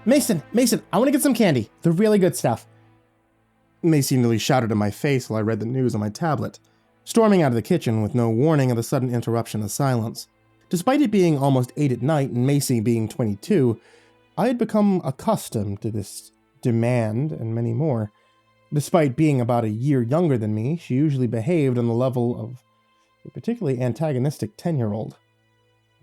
Mason, I want to get some candy. The really good stuff. Macy nearly shouted in my face while I read the news on my tablet, storming out of the kitchen with no warning of the sudden interruption of silence. Despite it being almost 8 at night and Macy being 22, I had become accustomed to this demand and many more. Despite being about a year younger than me, she usually behaved on the level of a particularly antagonistic 10-year-old.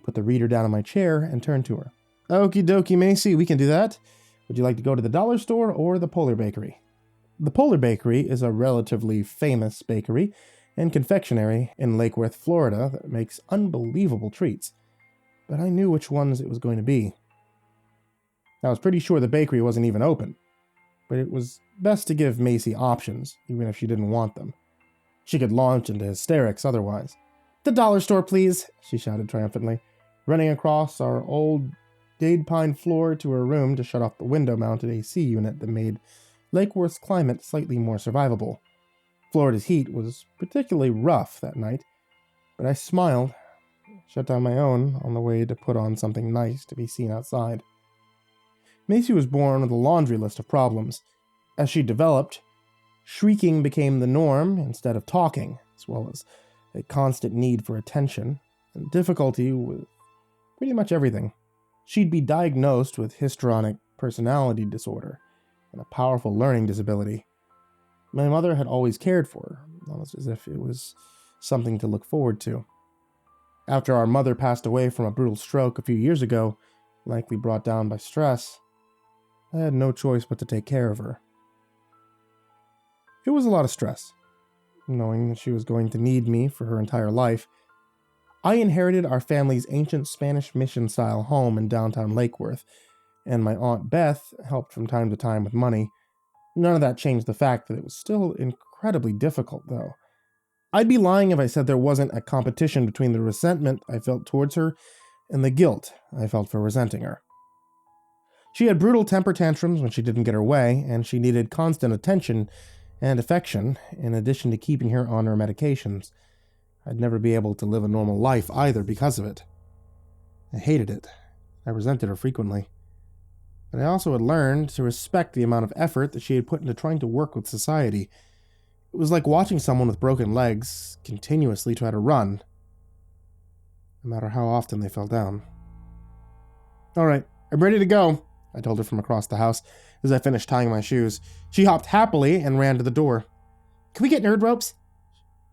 Put the reader down in my chair and turned to her. Okie dokie, Macy, we can do that. Would you like to go to the dollar store or the Polar Bakery? The Polar Bakery is a relatively famous bakery and confectionery in Lake Worth, Florida that makes unbelievable treats, but I knew which ones it was going to be. I was pretty sure the bakery wasn't even open, but it was best to give Macy options, even if she didn't want them. She could launch into hysterics otherwise. The dollar store, please, she shouted triumphantly, running across our old jade pine floor to her room to shut off the window-mounted AC unit that made Lake Worth's climate slightly more survivable. Florida's heat was particularly rough that night, but I smiled, shut down my own on the way to put on something nice to be seen outside. Macy was born with a laundry list of problems. As she developed, shrieking became the norm instead of talking, as well as a constant need for attention, and difficulty with pretty much everything. She'd be diagnosed with histrionic personality disorder and a powerful learning disability. My mother had always cared for her, almost as if it was something to look forward to. After our mother passed away from a brutal stroke a few years ago, likely brought down by stress, I had no choice but to take care of her. It was a lot of stress, knowing that she was going to need me for her entire life. I inherited our family's ancient Spanish mission-style home in downtown Lake Worth, and my Aunt Beth helped from time to time with money. None of that changed the fact that it was still incredibly difficult, though. I'd be lying if I said there wasn't a competition between the resentment I felt towards her and the guilt I felt for resenting her. She had brutal temper tantrums when she didn't get her way, and she needed constant attention and affection, in addition to keeping her on her medications. I'd never be able to live a normal life either because of it. I hated it. I resented her frequently. But I also had learned to respect the amount of effort that she had put into trying to work with society. It was like watching someone with broken legs continuously try to run, no matter how often they fell down. All right, I'm ready to go, I told her from across the house as I finished tying my shoes. She hopped happily and ran to the door. Can we get nerd ropes?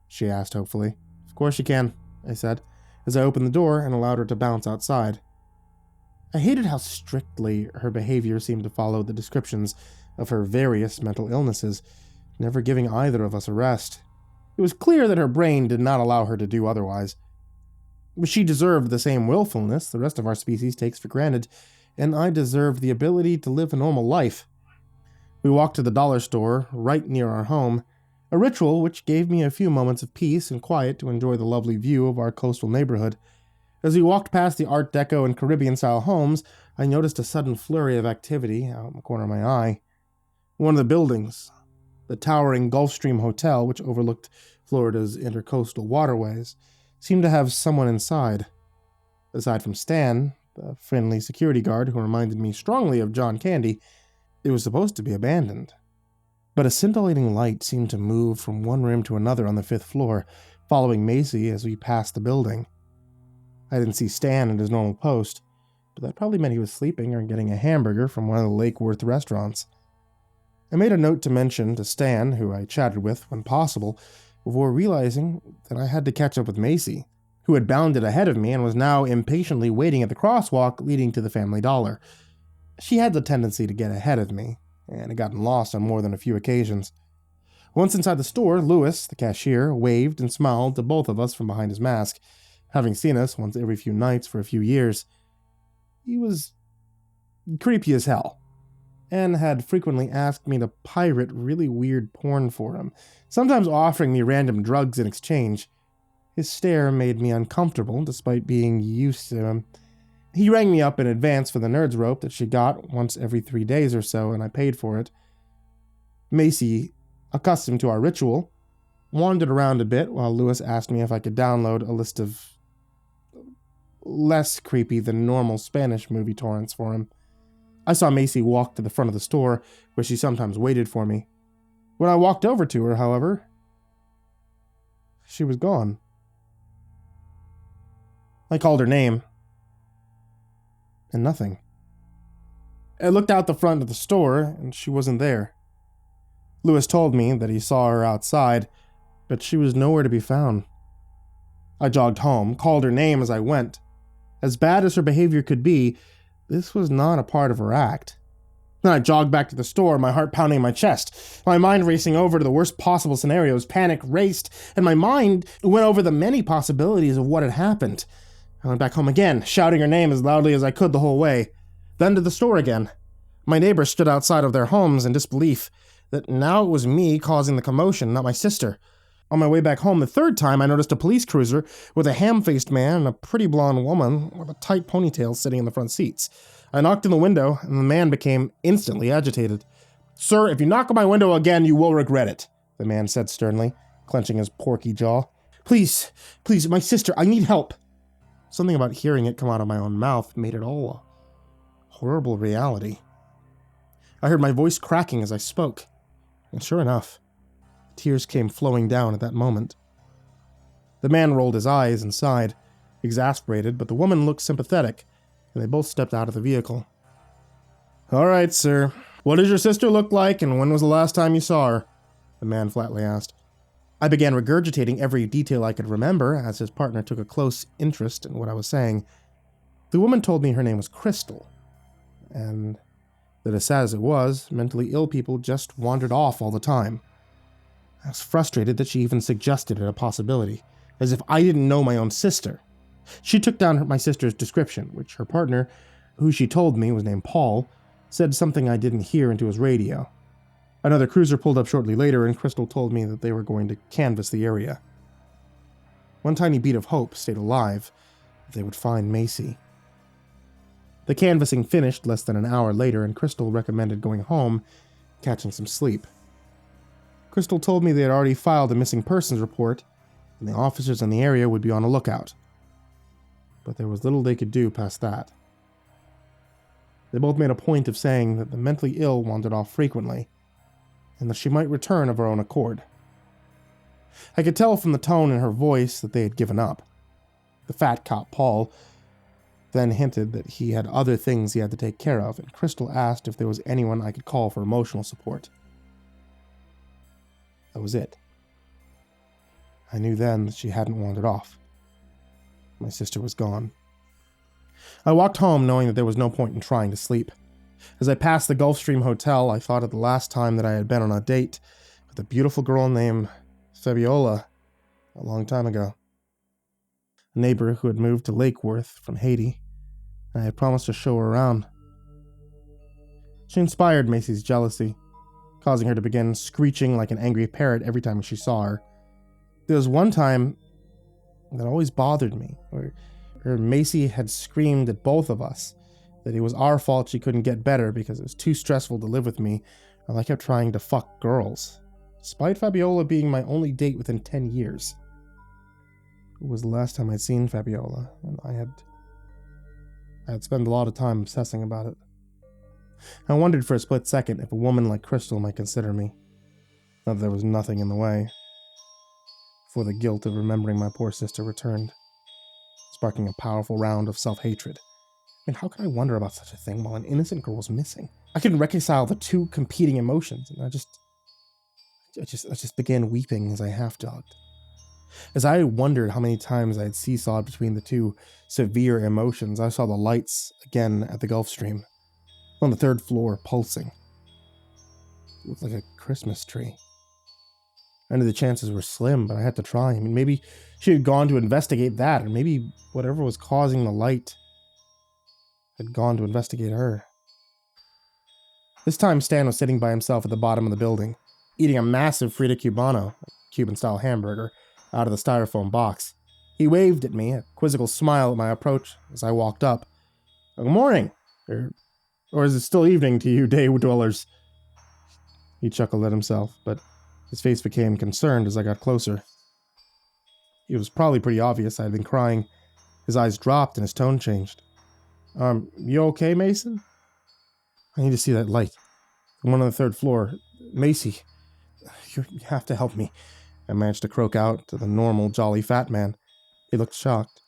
She asked hopefully. Of course you can, I said, as I opened the door and allowed her to bounce outside. I hated how strictly her behavior seemed to follow the descriptions of her various mental illnesses, never giving either of us a rest. It was clear that her brain did not allow her to do otherwise. But she deserved the same willfulness the rest of our species takes for granted, and I deserved the ability to live a normal life. We walked to the dollar store right near our home, a ritual which gave me a few moments of peace and quiet to enjoy the lovely view of our coastal neighborhood. As we walked past the Art Deco and Caribbean-style homes, I noticed a sudden flurry of activity out in the corner of my eye. One of the buildings, the towering Gulfstream Hotel, which overlooked Florida's intercoastal waterways, seemed to have someone inside. Aside from Stan, the friendly security guard who reminded me strongly of John Candy, it was supposed to be abandoned. But a scintillating light seemed to move from one room to another on the 5th floor, following Macy as we passed the building. I didn't see Stan at his normal post, but that probably meant he was sleeping or getting a hamburger from one of the Lake Worth restaurants. I made a note to mention to Stan, who I chatted with when possible, before realizing that I had to catch up with Macy, who had bounded ahead of me and was now impatiently waiting at the crosswalk leading to the Family Dollar. She had the tendency to get ahead of me, and had gotten lost on more than a few occasions. Once inside the store, Lewis, the cashier, waved and smiled to both of us from behind his mask, having seen us once every few nights for a few years. He was creepy as hell, and had frequently asked me to pirate really weird porn for him, sometimes offering me random drugs in exchange. His stare made me uncomfortable, despite being used to him. He rang me up in advance for the nerd's rope that she got once every 3 days or so, and I paid for it. Macy, accustomed to our ritual, wandered around a bit while Lewis asked me if I could download a list of less creepy than normal Spanish movie torrents for him. I saw Macy walk to the front of the store, where she sometimes waited for me. When I walked over to her, however, she was gone. I called her name, and nothing. I looked out the front of the store, and she wasn't there. Lewis told me that he saw her outside, but she was nowhere to be found. I jogged home, called her name as I went. As bad as her behavior could be, this was not a part of her act. Then I jogged back to the store, my heart pounding in my chest, my mind racing over to the worst possible scenarios. Panic raced, and my mind went over the many possibilities of what had happened. I went back home again, shouting her name as loudly as I could the whole way. Then to the store again. My neighbors stood outside of their homes in disbelief that now it was me causing the commotion, not my sister. On my way back home the third time, I noticed a police cruiser with a ham-faced man and a pretty blonde woman with a tight ponytail sitting in the front seats. I knocked on the window, and the man became instantly agitated. "Sir, if you knock on my window again, you will regret it," the man said sternly, clenching his porky jaw. Please, my sister, I need help." Something about hearing it come out of my own mouth made it all a horrible reality. I heard my voice cracking as I spoke, and sure enough, tears came flowing down at that moment. The man rolled his eyes and sighed, exasperated, but the woman looked sympathetic, and they both stepped out of the vehicle. "All right, sir. What does your sister look like, and when was the last time you saw her?" the man flatly asked. I began regurgitating every detail I could remember, as his partner took a close interest in what I was saying. The woman told me her name was Crystal, and that as sad as it was, mentally ill people just wandered off all the time. I was frustrated that she even suggested it a possibility, as if I didn't know my own sister. She took down my sister's description, which her partner, who she told me was named Paul, said something I didn't hear into his radio. Another cruiser pulled up shortly later, and Crystal told me that they were going to canvass the area. One tiny beat of hope stayed alive, that they would find Macy. The canvassing finished less than an hour later, and Crystal recommended going home, catching some sleep. Crystal told me they had already filed a missing persons report, and the officers in the area would be on a lookout. But there was little they could do past that. They both made a point of saying that the mentally ill wandered off frequently, and that she might return of her own accord. I could tell from the tone in her voice that they had given up. The fat cop, Paul, then hinted that he had other things he had to take care of, and Crystal asked if there was anyone I could call for emotional support. That was it. I knew then that she hadn't wandered off. My sister was gone. I walked home knowing that there was no point in trying to sleep. As I passed the Gulfstream Hotel, I thought of the last time that I had been on a date with a beautiful girl named Fabiola a long time ago. A neighbor who had moved to Lake Worth from Haiti, and I had promised to show her around. She inspired Macy's jealousy, causing her to begin screeching like an angry parrot every time she saw her. There was one time that always bothered me, where Macy had screamed at both of us that it was our fault she couldn't get better because it was too stressful to live with me, and I kept trying to fuck girls, despite Fabiola being my only date within 10 years. It was the last time I'd seen Fabiola, and I had spent a lot of time obsessing about it. I wondered for a split second if a woman like Crystal might consider me, not that there was nothing in the way, before the guilt of remembering my poor sister returned, sparking a powerful round of self-hatred. I mean, how could I wonder about such a thing while an innocent girl was missing? I couldn't reconcile the two competing emotions, and I just began weeping as I half-jogged. As I wondered how many times I had seesawed between the two severe emotions, I saw the lights again at the Gulfstream, on the third floor, pulsing. It looked like a Christmas tree. I knew the chances were slim, but I had to try. I mean, maybe she had gone to investigate that, or maybe whatever was causing the light had gone to investigate her. This time, Stan was sitting by himself at the bottom of the building, eating a massive Frita Cubano, a Cuban-style hamburger, out of the styrofoam box. He waved at me, a quizzical smile at my approach as I walked up. "Good morning, or is it still evening to you day dwellers?" He chuckled at himself, but his face became concerned as I got closer. It was probably pretty obvious I had been crying. His eyes dropped and his tone changed. You okay, Mason?" I need to see that light. The one on the 3rd floor. Macy, you have to help me. I managed to croak out to the normal, jolly fat man. He looked shocked.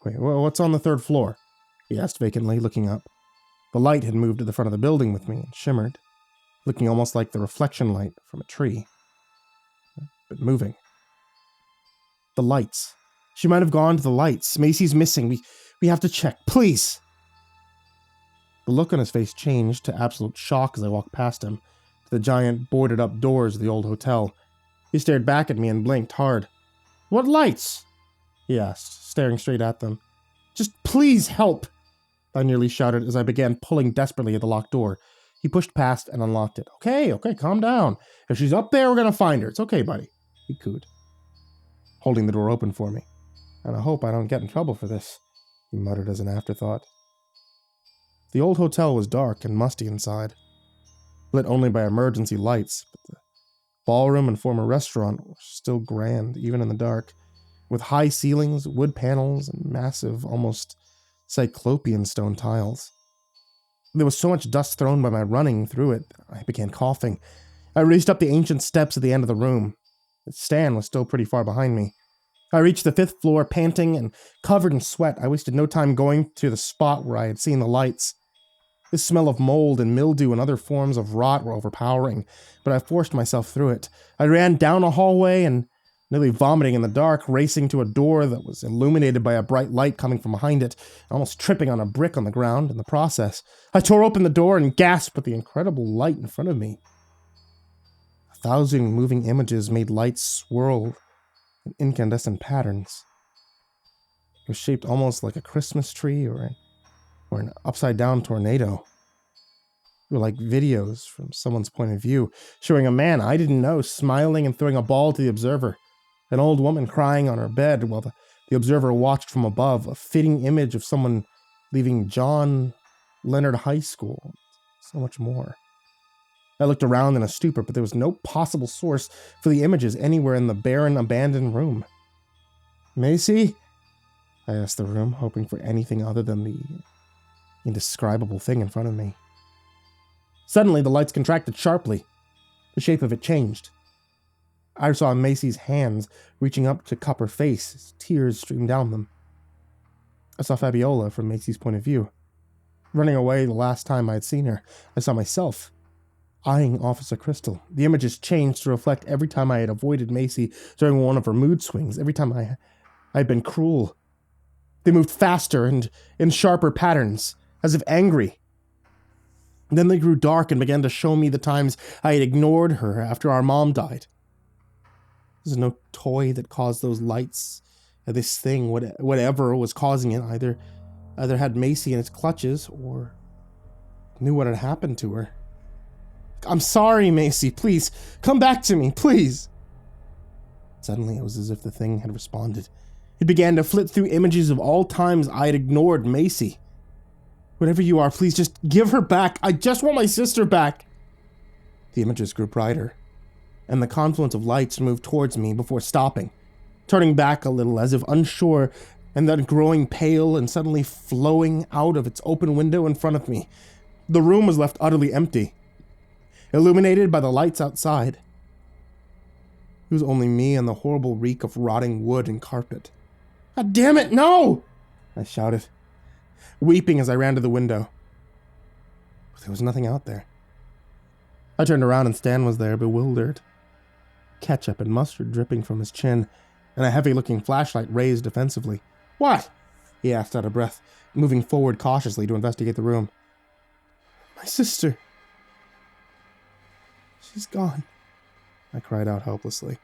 Wait, what's on the 3rd floor? He asked vacantly, looking up. The light had moved to the front of the building with me and shimmered, looking almost like the reflection light from a tree. But moving. The lights. She might have gone to the lights. Macy's missing. We have to check. Please! The look on his face changed to absolute shock as I walked past him, to the giant boarded-up doors of the old hotel. He stared back at me and blinked hard. What lights? He asked, staring straight at them. Just please help! I nearly shouted as I began pulling desperately at the locked door. He pushed past and unlocked it. Okay, calm down. If she's up there, we're gonna find her. It's okay, buddy. He cooed, holding the door open for me. And I hope I don't get in trouble for this, he muttered as an afterthought. The old hotel was dark and musty inside, lit only by emergency lights, but the ballroom and former restaurant were still grand, even in the dark, with high ceilings, wood panels, and massive, almost cyclopean stone tiles. There was so much dust thrown by my running through it that I began coughing. I raced up the ancient steps at the end of the room. Stan was still pretty far behind me. I reached the 5th floor, panting and covered in sweat. I wasted no time going to the spot where I had seen the lights. The smell of mold and mildew and other forms of rot were overpowering, but I forced myself through it. I ran down a hallway and, nearly vomiting in the dark, racing to a door that was illuminated by a bright light coming from behind it, almost tripping on a brick on the ground in the process. I tore open the door and gasped at the incredible light in front of me. 1,000 moving images made lights swirl in incandescent patterns. It was shaped almost like a Christmas tree or an upside-down tornado. They were like videos from someone's point of view, showing a man I didn't know smiling and throwing a ball to the observer, an old woman crying on her bed while the observer watched from above, a fitting image of someone leaving John Leonard High School, so much more. I looked around in a stupor, but there was no possible source for the images anywhere in the barren, abandoned room. Macy? I asked the room, hoping for anything other than the indescribable thing in front of me. Suddenly, the lights contracted sharply. The shape of it changed. I saw Macy's hands reaching up to cup her face as tears streamed down them. I saw Fabiola from Macy's point of view. Running away the last time I had seen her, I saw myself eyeing Officer Crystal. The images changed to reflect every time I had avoided Macy during one of her mood swings, every time I had been cruel. They moved faster and in sharper patterns, as if angry. Then they grew dark and began to show me the times I had ignored her after our mom died. There's no toy that caused those lights. This thing, whatever was causing it, either had Macy in its clutches or knew what had happened to her. I'm sorry, Macy. Please, come back to me, please. Suddenly, it was as if the thing had responded. It began to flit through images of all times I had ignored Macy. Whatever you are, please just give her back. I just want my sister back. The images grew brighter, and the confluence of lights moved towards me before stopping, turning back a little as if unsure, and then growing pale and suddenly flowing out of its open window in front of me. The room was left utterly empty, illuminated by the lights outside. It was only me and the horrible reek of rotting wood and carpet. God damn it, no! I shouted, weeping as I ran to the window. But there was nothing out there. I turned around and Stan was there, bewildered. Ketchup and mustard dripping from his chin, and a heavy-looking flashlight raised defensively. What? He asked out of breath, moving forward cautiously to investigate the room. My sister. She's gone, I cried out helplessly.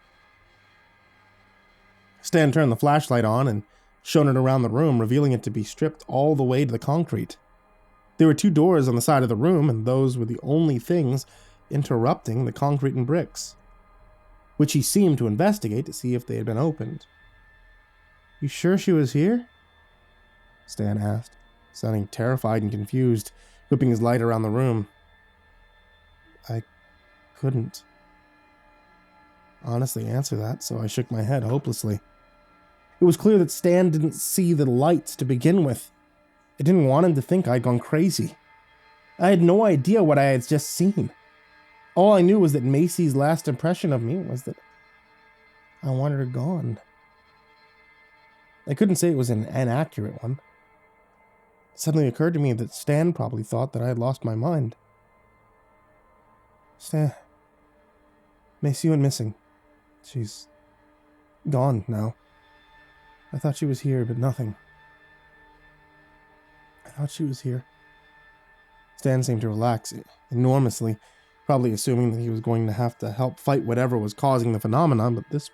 Stan turned the flashlight on and shone it around the room, revealing it to be stripped all the way to the concrete. There were 2 doors on the side of the room, and those were the only things interrupting the concrete and bricks, which he seemed to investigate to see if they had been opened. You sure she was here? Stan asked, sounding terrified and confused, whipping his light around the room. I couldn't honestly answer that, so I shook my head hopelessly. It was clear that Stan didn't see the lights to begin with. I didn't want him to think I'd gone crazy. I had no idea what I had just seen. All I knew was that Macy's last impression of me was that I wanted her gone. I couldn't say it was an inaccurate one. It suddenly occurred to me that Stan probably thought that I had lost my mind. Stan, Macy went missing. She's gone now. I thought she was here, but nothing. I thought she was here. Stan seemed to relax enormously, probably assuming that he was going to have to help fight whatever was causing the phenomenon, but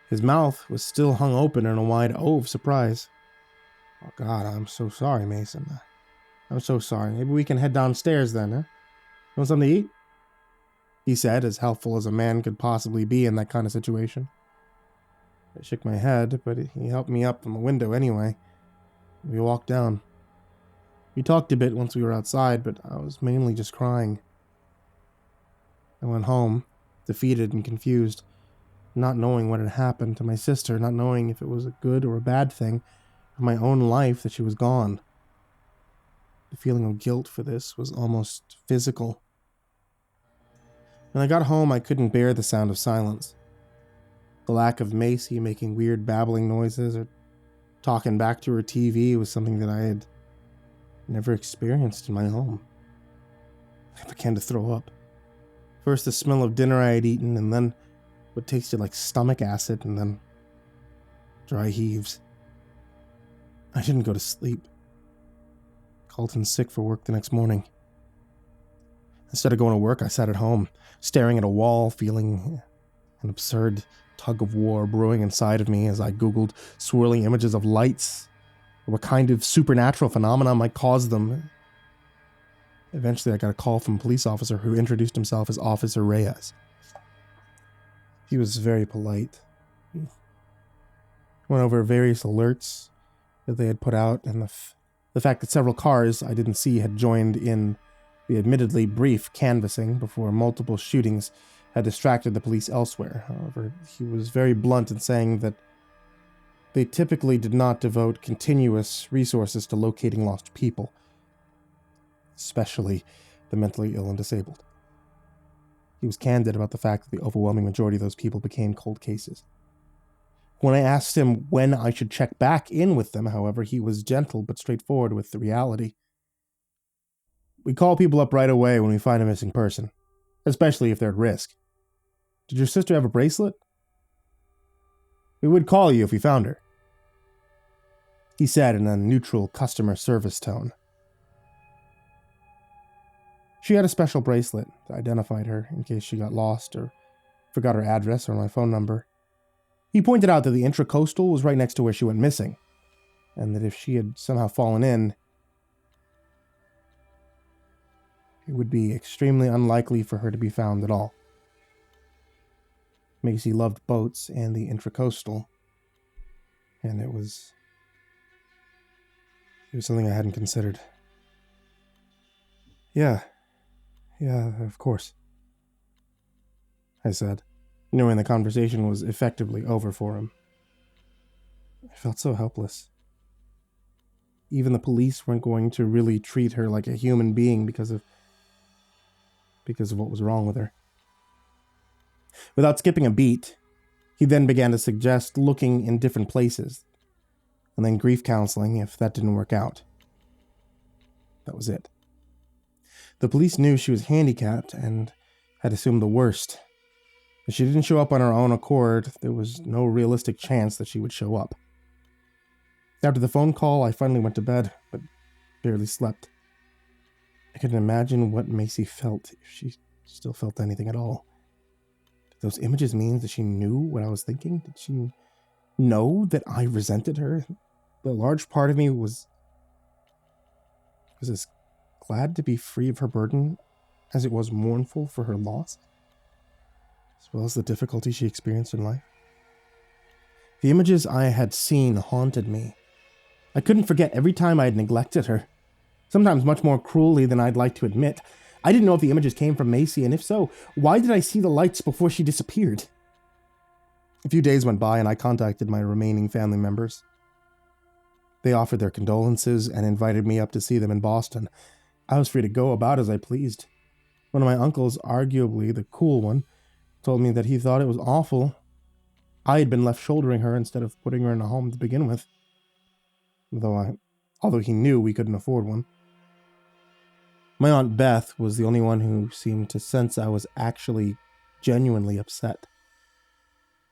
his mouth was still hung open in a wide O of surprise. Oh God, I'm so sorry, Mason. I'm so sorry. Maybe we can head downstairs then, huh? You want something to eat? He said, as helpful as a man could possibly be in that kind of situation. I shook my head, but he helped me up from the window anyway. We walked down. We talked a bit once we were outside, but I was mainly just crying. I went home, defeated and confused, not knowing what had happened to my sister, not knowing if it was a good or a bad thing for my own life that she was gone. The feeling of guilt for this was almost physical. When I got home, I couldn't bear the sound of silence. The lack of Macy making weird babbling noises or talking back to her TV was something that I had never experienced in my home. I began to throw up. First the smell of dinner I had eaten, and then what tasted like stomach acid, and then dry heaves. I didn't go to sleep. Called in sick for work the next morning. Instead of going to work, I sat at home, staring at a wall, feeling an absurd tug of war brewing inside of me as I Googled swirling images of lights, or what kind of supernatural phenomenon might cause them. Eventually, I got a call from a police officer who introduced himself as Officer Reyes. He was very polite. He went over various alerts that they had put out, and the fact that several cars I didn't see had joined in the admittedly brief canvassing before multiple shootings had distracted the police elsewhere. However, he was very blunt in saying that they typically did not devote continuous resources to locating lost people, especially the mentally ill and disabled. He was candid about the fact that the overwhelming majority of those people became cold cases. When I asked him when I should check back in with them, however, he was gentle but straightforward with the reality. We call people up right away when we find a missing person, especially if they're at risk. Did your sister have a bracelet? We would call you if we found her, he said in a neutral customer service tone. She had a special bracelet that identified her in case she got lost or forgot her address or my phone number. He pointed out that the intracoastal was right next to where she went missing, and that if she had somehow fallen in, it would be extremely unlikely for her to be found at all. Macy loved boats and the intracoastal, and it was something I hadn't considered. Yeah, of course, I said, knowing the conversation was effectively over for him. I felt so helpless. Even the police weren't going to really treat her like a human being because of what was wrong with her. Without skipping a beat, he then began to suggest looking in different places, and then grief counseling if that didn't work out. That was it. The police knew she was handicapped and had assumed the worst. If she didn't show up on her own accord, there was no realistic chance that she would show up. After the phone call, I finally went to bed, but barely slept. I couldn't imagine what Macy felt, if she still felt anything at all. Did those images mean that she knew what I was thinking? Did she know that I resented her? The large part of me was as glad to be free of her burden as it was mournful for her loss, as well as the difficulty she experienced in life. The images I had seen haunted me. I couldn't forget every time I had neglected her, sometimes much more cruelly than I'd like to admit. I didn't know if the images came from Macy, and if so, why did I see the lights before she disappeared? A few days went by, and I contacted my remaining family members. They offered their condolences and invited me up to see them in Boston. I was free to go about as I pleased. One of my uncles, arguably the cool one, told me that he thought it was awful I had been left shouldering her instead of putting her in a home to begin with. Although he knew we couldn't afford one. My Aunt Beth was the only one who seemed to sense I was actually genuinely upset.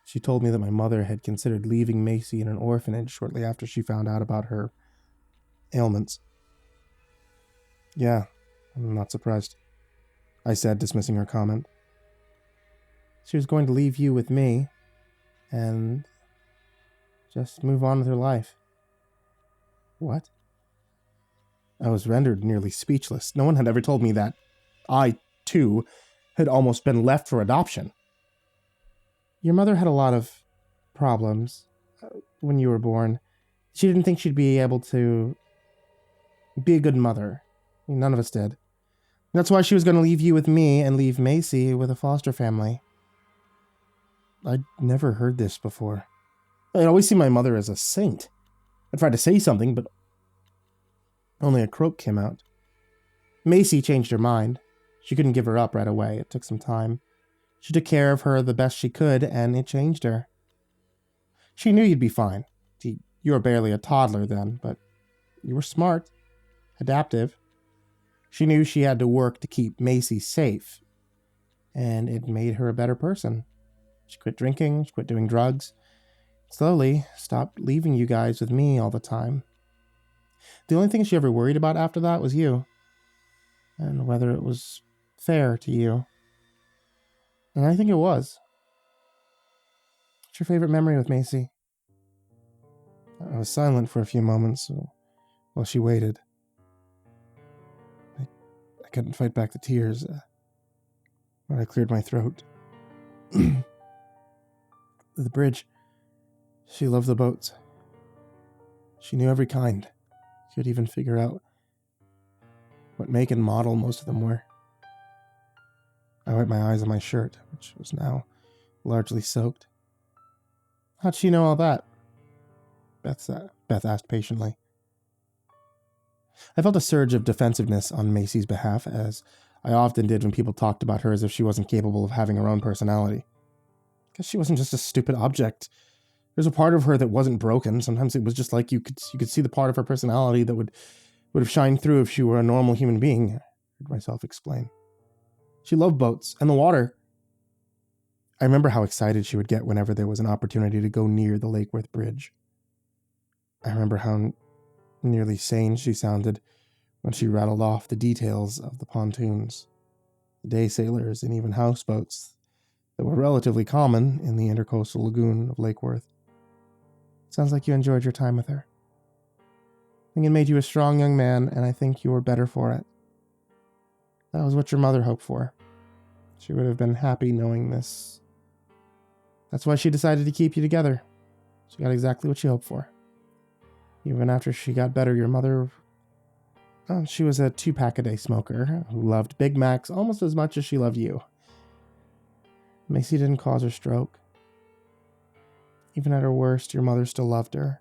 She told me that my mother had considered leaving Macy in an orphanage shortly after she found out about her ailments. Yeah, I'm not surprised, I said, dismissing her comment. She was going to leave you with me and just move on with her life. What? I was rendered nearly speechless. No one had ever told me that I, too, had almost been left for adoption. Your mother had a lot of problems when you were born. She didn't think she'd be able to be a good mother. None of us did. That's why she was going to leave you with me and leave Macy with a foster family. I'd never heard this before. I'd always seen my mother as a saint. I tried to say something, but only a croak came out. Macy changed her mind. She couldn't give her up right away. It took some time. She took care of her the best she could, and it changed her. She knew you'd be fine. You were barely a toddler then, but you were smart, adaptive. She knew she had to work to keep Macy safe, and it made her a better person. She quit drinking, she quit doing drugs, slowly stopped leaving you guys with me all the time. The only thing she ever worried about after that was you, and whether it was fair to you. And I think it was. What's your favorite memory with Macy? I was silent for a few moments while she waited. I couldn't fight back the tears, but I cleared my throat. The bridge. She loved the boats. She knew every kind. She could even figure out what make and model most of them were. I wiped my eyes on my shirt, which was now largely soaked. How'd she know all that? Beth asked patiently. I felt a surge of defensiveness on Macy's behalf, as I often did when people talked about her as if she wasn't capable of having her own personality. Because she wasn't just a stupid object. There's a part of her that wasn't broken. Sometimes it was just like you could see the part of her personality that would have shined through if she were a normal human being, I heard myself explain. She loved boats and the water. I remember how excited she would get whenever there was an opportunity to go near the Lake Worth Bridge. I remember how nearly sane she sounded when she rattled off the details of the pontoons, the day sailors, and even houseboats that were relatively common in the intercoastal lagoon of Lake Worth. Sounds like you enjoyed your time with her. I think it made you a strong young man, and I think you were better for it. That was what your mother hoped for. She would have been happy knowing this. That's why she decided to keep you together. She got exactly what she hoped for. Even after she got better, your mother... she was a 2-pack-a-day smoker who loved Big Macs almost as much as she loved you. Macy didn't cause her stroke. Even at her worst, your mother still loved her.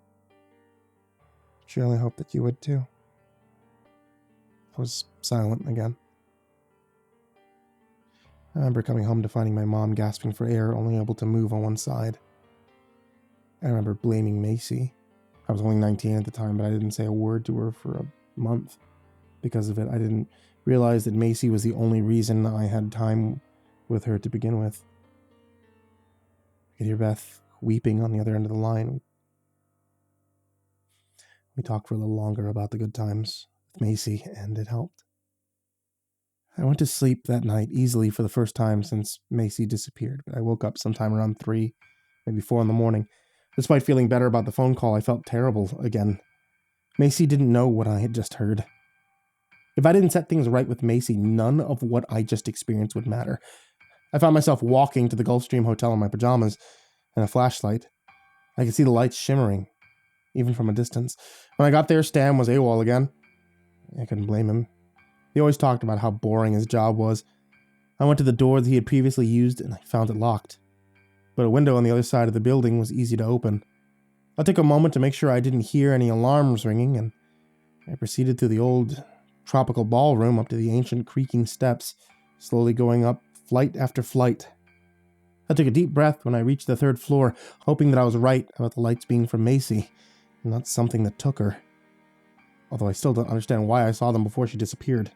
She only hoped that you would too. I was silent again. I remember coming home to finding my mom gasping for air, only able to move on one side. I remember blaming Macy. I was only 19 at the time, but I didn't say a word to her for a month. Because of it, I didn't realize that Macy was the only reason I had time with her to begin with. I could hear Beth weeping on the other end of the line. We talked for a little longer about the good times with Macy, and it helped. I went to sleep that night easily for the first time since Macy disappeared, but I woke up sometime around 3, maybe 4 in the morning. Despite feeling better about the phone call, I felt terrible again. Macy didn't know what I had just heard. If I didn't set things right with Macy, none of what I just experienced would matter. I found myself walking to the Gulfstream Hotel in my pajamas and a flashlight. I could see the lights shimmering, even from a distance. When I got there, Stan was AWOL again. I couldn't blame him. He always talked about how boring his job was. I went to the door that he had previously used and I found it locked. But a window on the other side of the building was easy to open. I took a moment to make sure I didn't hear any alarms ringing, and I proceeded through the old, tropical ballroom up to the ancient creaking steps, slowly going up flight after flight. I took a deep breath when I reached the 3rd floor, hoping that I was right about the lights being from Macy, and not something that took her. Although I still don't understand why I saw them before she disappeared.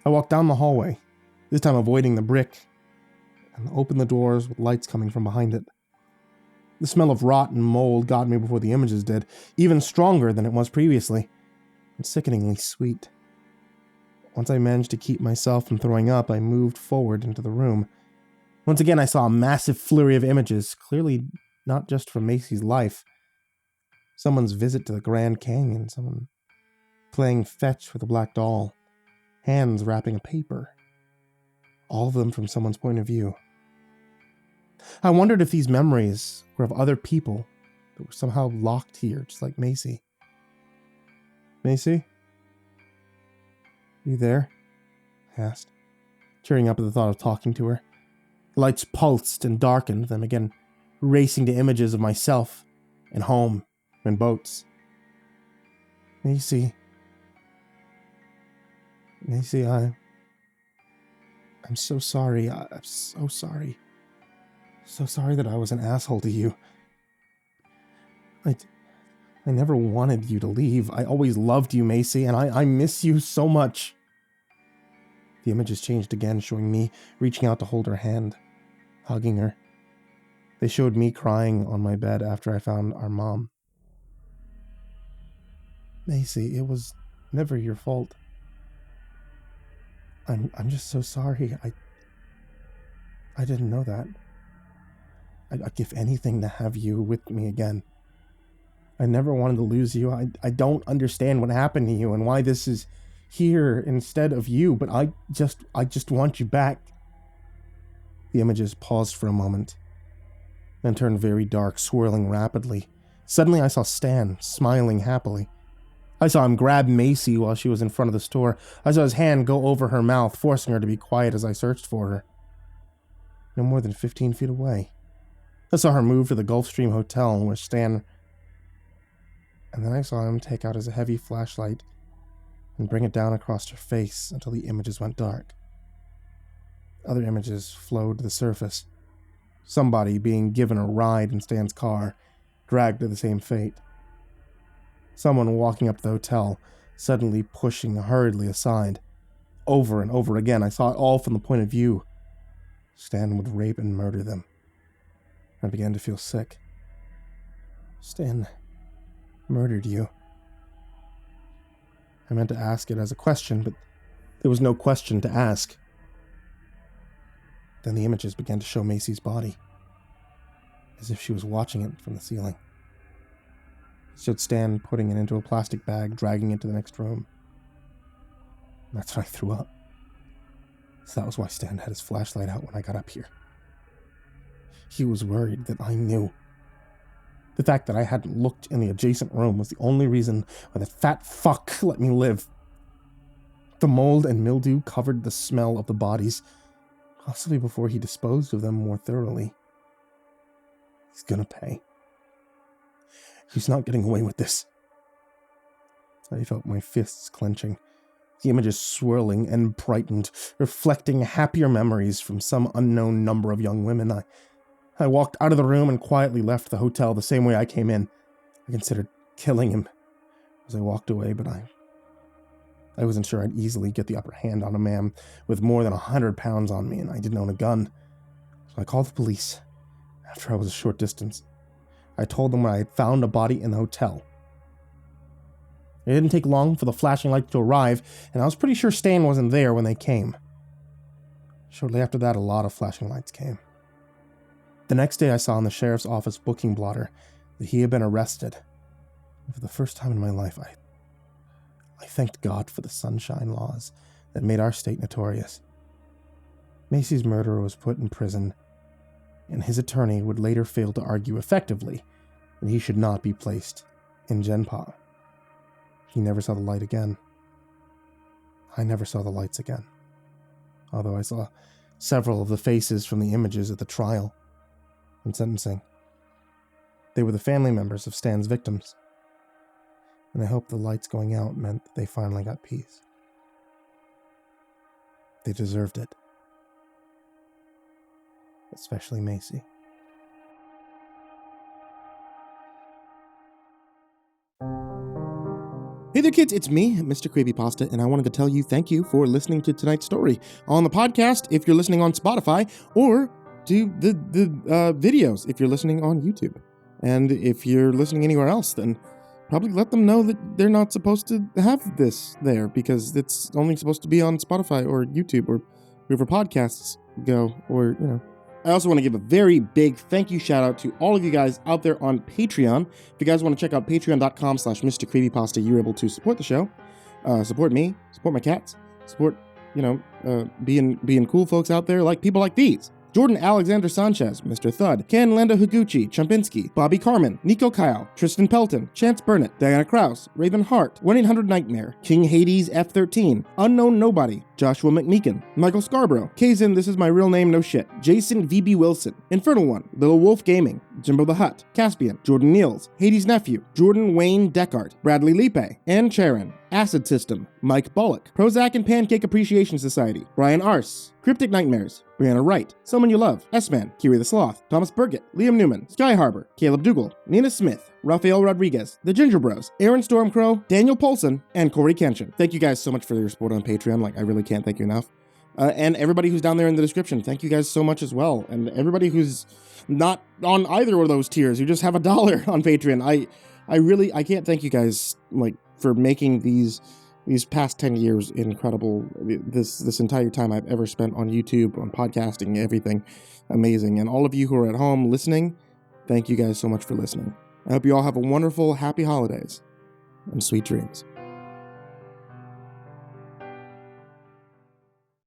I walked down the hallway, this time avoiding the brick, and opened the doors with lights coming from behind it. The smell of rot and mold got me before the images did, even stronger than it was previously, and sickeningly sweet. Once I managed to keep myself from throwing up, I moved forward into the room. Once again, I saw a massive flurry of images, clearly not just from Macy's life. Someone's visit to the Grand Canyon, someone playing fetch with a black doll, hands wrapping a paper. All of them from someone's point of view. I wondered if these memories were of other people that were somehow locked here, just like Macy. Macy? You there? I asked, cheering up at the thought of talking to her. The lights pulsed and darkened, then again racing to images of myself and home and boats. Macy, I'm so sorry. I'm so sorry. So sorry that I was an asshole to you. I never wanted you to leave. I always loved you, Macy, and I miss you so much. The images changed again, showing me reaching out to hold her hand, hugging her. They showed me crying on my bed after I found our mom. Macy, it was never your fault. I'm just so sorry. I didn't know that. I'd give anything to have you with me again. I never wanted to lose you. I don't understand what happened to you and why this is here instead of you, but I just want you back. The images paused for a moment, then turned very dark, swirling rapidly. Suddenly I saw Stan, smiling happily. I saw him grab Macy while she was in front of the store. I saw his hand go over her mouth, forcing her to be quiet as I searched for her. No more than 15 feet away. I saw her move to the Gulfstream Hotel where Stan... And then I saw him take out his heavy flashlight and bring it down across her face until the images went dark. Other images flowed to the surface. Somebody being given a ride in Stan's car, dragged to the same fate. Someone walking up to the hotel, suddenly pushing hurriedly aside. Over and over again, I saw it all from the point of view. Stan would rape and murder them. I began to feel sick. Stan murdered you. I meant to ask it as a question, but there was no question to ask. Then the images began to show Macy's body, as if she was watching it from the ceiling. It showed Stan putting it into a plastic bag, dragging it to the next room. That's when I threw up. So that was why Stan had his flashlight out when I got up here. He was worried that I knew. The fact that I hadn't looked in the adjacent room was the only reason why that fat fuck let me live. The mold and mildew covered the smell of the bodies, possibly before he disposed of them more thoroughly. He's gonna pay. He's not getting away with this. I felt my fists clenching, the images swirling and brightened, reflecting happier memories from some unknown number of young women. I walked out of the room and quietly left the hotel the same way I came in. I considered killing him as I walked away, but I wasn't sure I'd easily get the upper hand on a man with more than 100 pounds on me, and I didn't own a gun. So I called the police after I was a short distance. I told them I had found a body in the hotel. It didn't take long for the flashing lights to arrive, and I was pretty sure Stan wasn't there when they came. Shortly after that, a lot of flashing lights came. The next day I saw in the sheriff's office booking blotter that he had been arrested. And for the first time in my life, I thanked God for the sunshine laws that made our state notorious. Macy's murderer was put in prison, and his attorney would later fail to argue effectively that he should not be placed in Genpa. He never saw the light again. I never saw the lights again, although I saw several of the faces from the images at the trial and sentencing. They were the family members of Stan's victims. and I hope the lights going out meant that they finally got peace. They deserved it. Especially Macy. Hey there kids, it's me, MrCreepyPasta, and I wanted to tell you thank you for listening to tonight's story on the podcast if you're listening on Spotify, or to the videos if you're listening on YouTube. And if you're listening anywhere else, then probably let them know that they're not supposed to have this there, because it's only supposed to be on Spotify or YouTube or wherever podcasts go, or, you know. I also want to give a very big thank you shout out to all of you guys out there on Patreon. If you guys want to check out patreon.com/MrCreepyPasta, you're able to support the show, support me, support my cats, support, being cool folks out there, like people like these. Jordan Alexander Sanchez, Mr. Thud, Ken Lando Higuchi, Chompski, Bobby Karman, Nico Kaeo, Tristain Pelton, Chance Burnett, Diana Kraus, Raven Hart, 1-800-Nightmare, King Hades F13, Unknown Nobody, Joshua Mcmeekin, Michael Scharbrough, Kazan, ThisIsMyRealNameNoShit, Jason VB Wilson, InfernalOne, Lilwulfgaming, JimboTheHutt, Caspian, Jordan Nells, Hades Nephew, Jordan Wayne Deckard, Bradley Leipe, and Charron, AcidSystem, Mike Bullock, Prozac and Pancake Appreciation Society, Brian Arse, Cryptic Nightmares, Brianna Wright, Someone You Love, S-Man, Kiri the Sloth, Thomas Burgett, Liam Newman, Sky Harbor, Caleb Dougal, Nina Smith, Rafael Rodriguez, The Ginger Bros, Aaron Stormcrow, Daniel Polson, and Corey Kenshin. Thank you guys so much for your support on Patreon. I really can't thank you enough. And everybody who's down there in the description, thank you guys so much as well. And everybody who's not on either of those tiers, who just have $1 on Patreon, I can't thank you guys, for making these past 10 years incredible. This entire time I've ever spent on YouTube, on podcasting, everything amazing. And all of you who are at home listening, thank you guys so much for listening. I hope you all have a wonderful, happy holidays and sweet dreams.